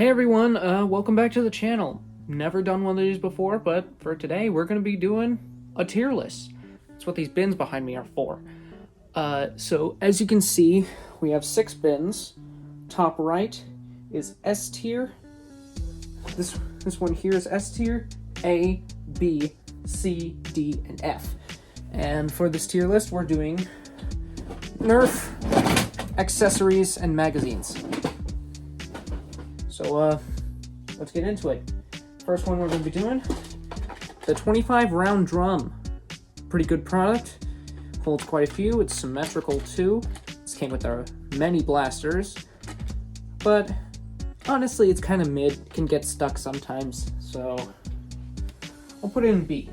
Hey everyone, welcome back to the channel. Never done one of these before, but for today we're going to be doing a tier list. That's what these bins behind me are for. So as you can see, we have 6 bins. Top right is S tier. This one here is S tier, A, B, C, D, and F. And for this tier list, we're doing Nerf, accessories, and magazines. So, let's get into it. First one we're going to be doing, the 25 round drum. Pretty good product, holds quite a few, it's symmetrical too. This came with our many blasters, but honestly it's kind of mid, can get stuck sometimes, so I'll put it in B.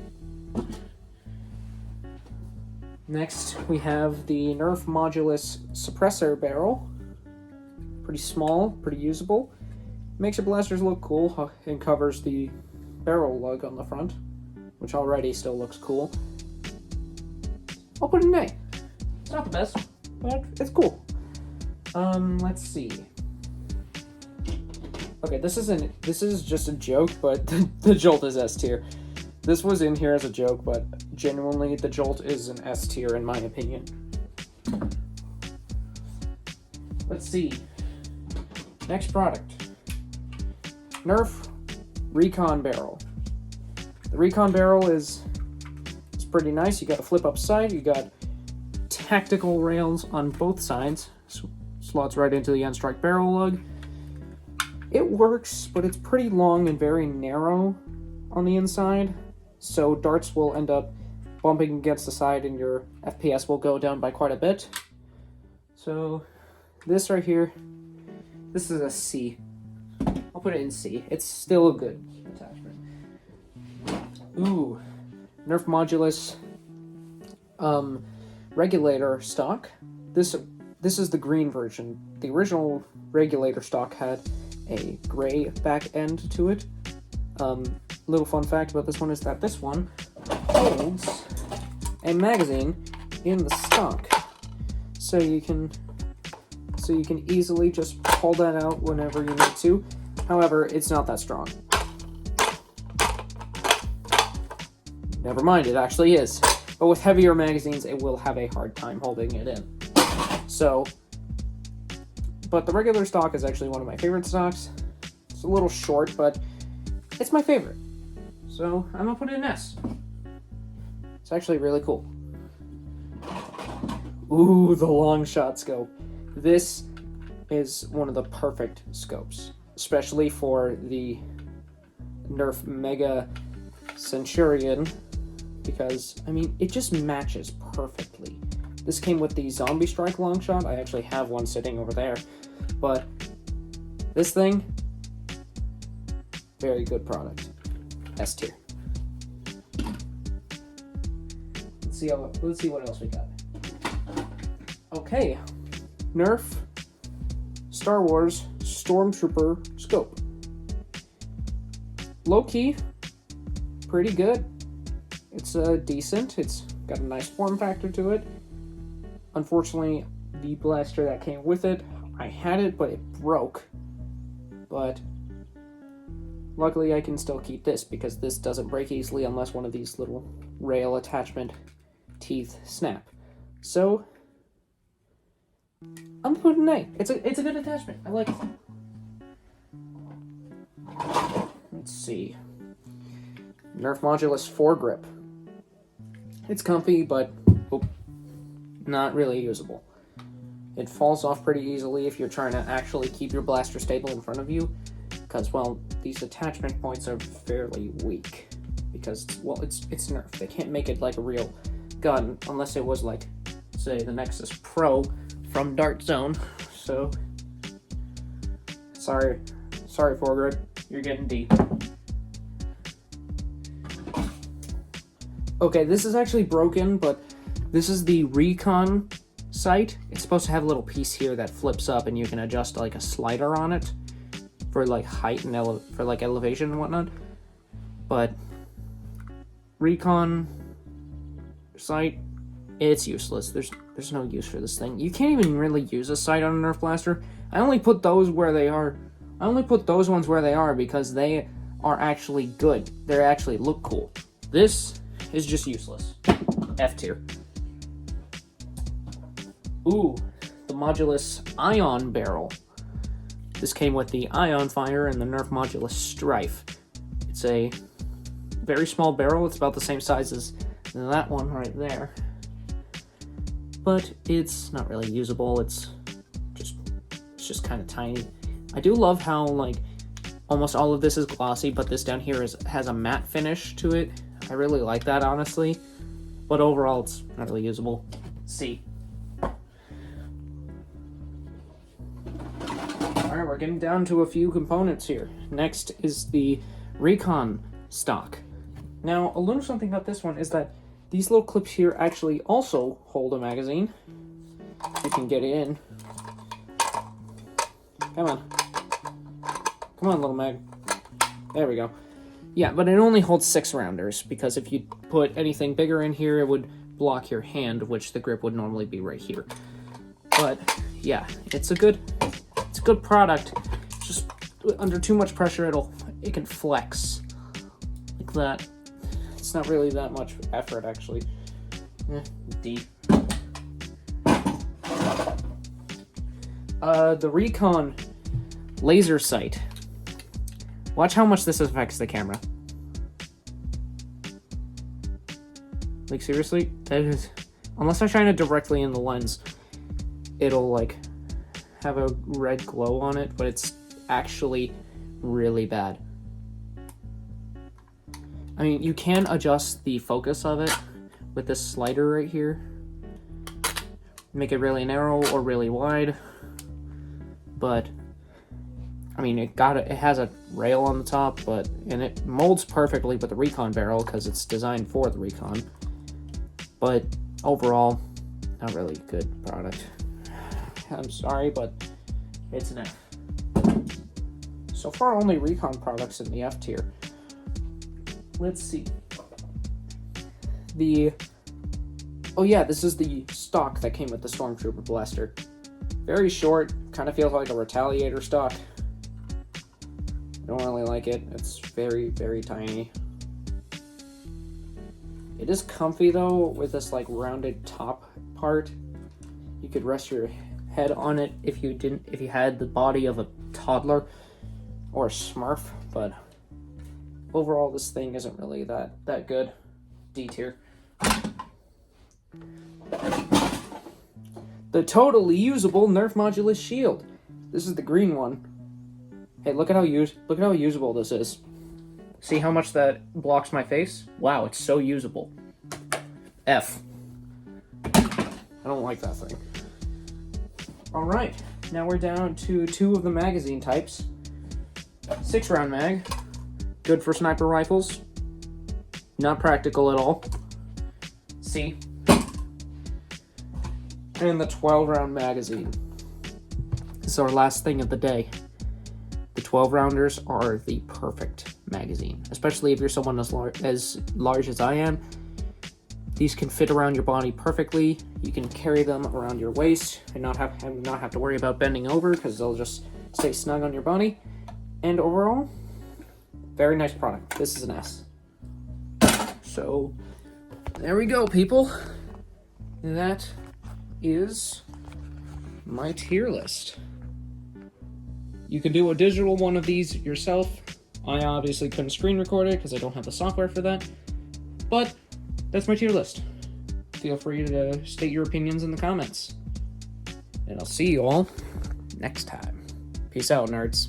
Next, we have the Nerf Modulus suppressor barrel. Pretty small, pretty usable. Makes your blasters look cool and covers the barrel lug on the front, which already still looks cool. I'll put it in A. It's not the best, but it's cool. Let's see. Okay, this is just a joke, but the Jolt is S tier. This was in here as a joke, but genuinely the Jolt is an S tier in my opinion. Let's see. Next product. Nerf Recon Barrel. The Recon Barrel is pretty nice. You got a flip up side, you got tactical rails on both sides, slots right into the N-Strike barrel lug. It works, but it's pretty long and very narrow on the inside, so darts will end up bumping against the side and your FPS will go down by quite a bit. So this right here, this is a C. I'll put it in C. It's still a good attachment. Ooh, Nerf Modulus regulator stock. This is the green version. The original regulator stock had a gray back end to it. Little fun fact about this one is that this one holds a magazine in the stock, so you can easily just pull that out whenever you need to. However, it's not that strong. Never mind, it actually is. But with heavier magazines, it will have a hard time holding it in. So, but the regular stock is actually one of my favorite stocks. It's a little short, but it's my favorite. So, I'm gonna put it in S. It's actually really cool. Ooh, the long shot scope. This is one of the perfect scopes, especially for the Nerf Mega Centurion, because, I mean, it just matches perfectly. This came with the Zombie Strike long shot. I actually have one sitting over there, but this thing, very good product. S tier. Let's see what else we got. Okay, Nerf Star Wars Stormtrooper scope. Low key, pretty good. It's decent. It's got a nice form factor to it. Unfortunately, the blaster that came with it, I had it, but it broke. But luckily, I can still keep this because this doesn't break easily unless one of these little rail attachment teeth snap. So I'm putting A. It's a good attachment. I like it. Let's see. Nerf Modulus foregrip. It's comfy, but not really usable. It falls off pretty easily if you're trying to actually keep your blaster stable in front of you, because, well, these attachment points are fairly weak. Because, well, it's Nerf. They can't make it like a real gun unless it was like, say, the Nexus Pro from Dart Zone. So, sorry foregrip, you're getting D. Okay, this is actually broken, but this is the Recon sight. It's supposed to have a little piece here that flips up and you can adjust like a slider on it for like height and for like elevation and whatnot. But Recon sight, it's useless. There's no use for this thing. You can't even really use a sight on a Nerf blaster. I only put those where they are I only put those ones where they are because they are actually good. They actually look cool. This is just useless. F tier. Ooh, the Modulus Ion Barrel. This came with the Ion Fire and the Nerf Modulus Strife. It's a very small barrel. It's about the same size as that one right there. But it's not really usable. It's just kind of tiny. I do love how, like, almost all of this is glossy, but this down here has a matte finish to it. I really like that, honestly. But overall, it's not really usable. C. Alright, we're getting down to a few components here. Next is the Recon stock. Now, I'll learn something about this one is that these little clips here actually also hold a magazine. You can get it in. Come on. Come on, little mag. There we go. Yeah, but it only holds 6 rounders, because if you put anything bigger in here, it would block your hand, which the grip would normally be right here. But, yeah, it's a good product. Just under too much pressure, it can flex. Like that. It's not really that much effort, actually. D. The Recon laser sight. Watch how much this affects the camera. Like, seriously? That is... Unless I shine it directly in the lens, it'll, like, have a red glow on it, but it's actually really bad. I mean, you can adjust the focus of it with this slider right here. Make it really narrow or really wide. But, I mean, it has a rail on the top, and it molds perfectly with the Recon barrel because it's designed for the Recon. But overall, not really good product. I'm sorry, but it's an F. So far, only Recon products in the F tier. Let's see. Oh yeah, this is the stock that came with the Stormtrooper blaster. Very short, kind of feels like a Retaliator stock. I don't really like it. It's very, very tiny. It is comfy though, with this like rounded top part. You could rest your head on it if you had the body of a toddler or a Smurf, but overall this thing isn't really that good. D tier. The totally usable Nerf Modulus Shield. This is the green one. Hey, look at how usable this is. See how much that blocks my face? Wow, it's so usable. F. I don't like that thing. Alright, now we're down to 2 of the magazine types. 6-round mag. Good for sniper rifles. Not practical at all. C. And the 12-round magazine. This is our last thing of the day. The 12-rounders are the perfect magazine, especially if you're someone as large as I am. These can fit around your body perfectly. You can carry them around your waist and not have to worry about bending over because they'll just stay snug on your body. And overall, very nice product. This is an S. So, there we go, people. That is my tier list. You can do a digital one of these yourself. I obviously couldn't screen record it because I don't have the software for that. But that's my tier list. Feel free to state your opinions in the comments. And I'll see you all next time. Peace out, nerds.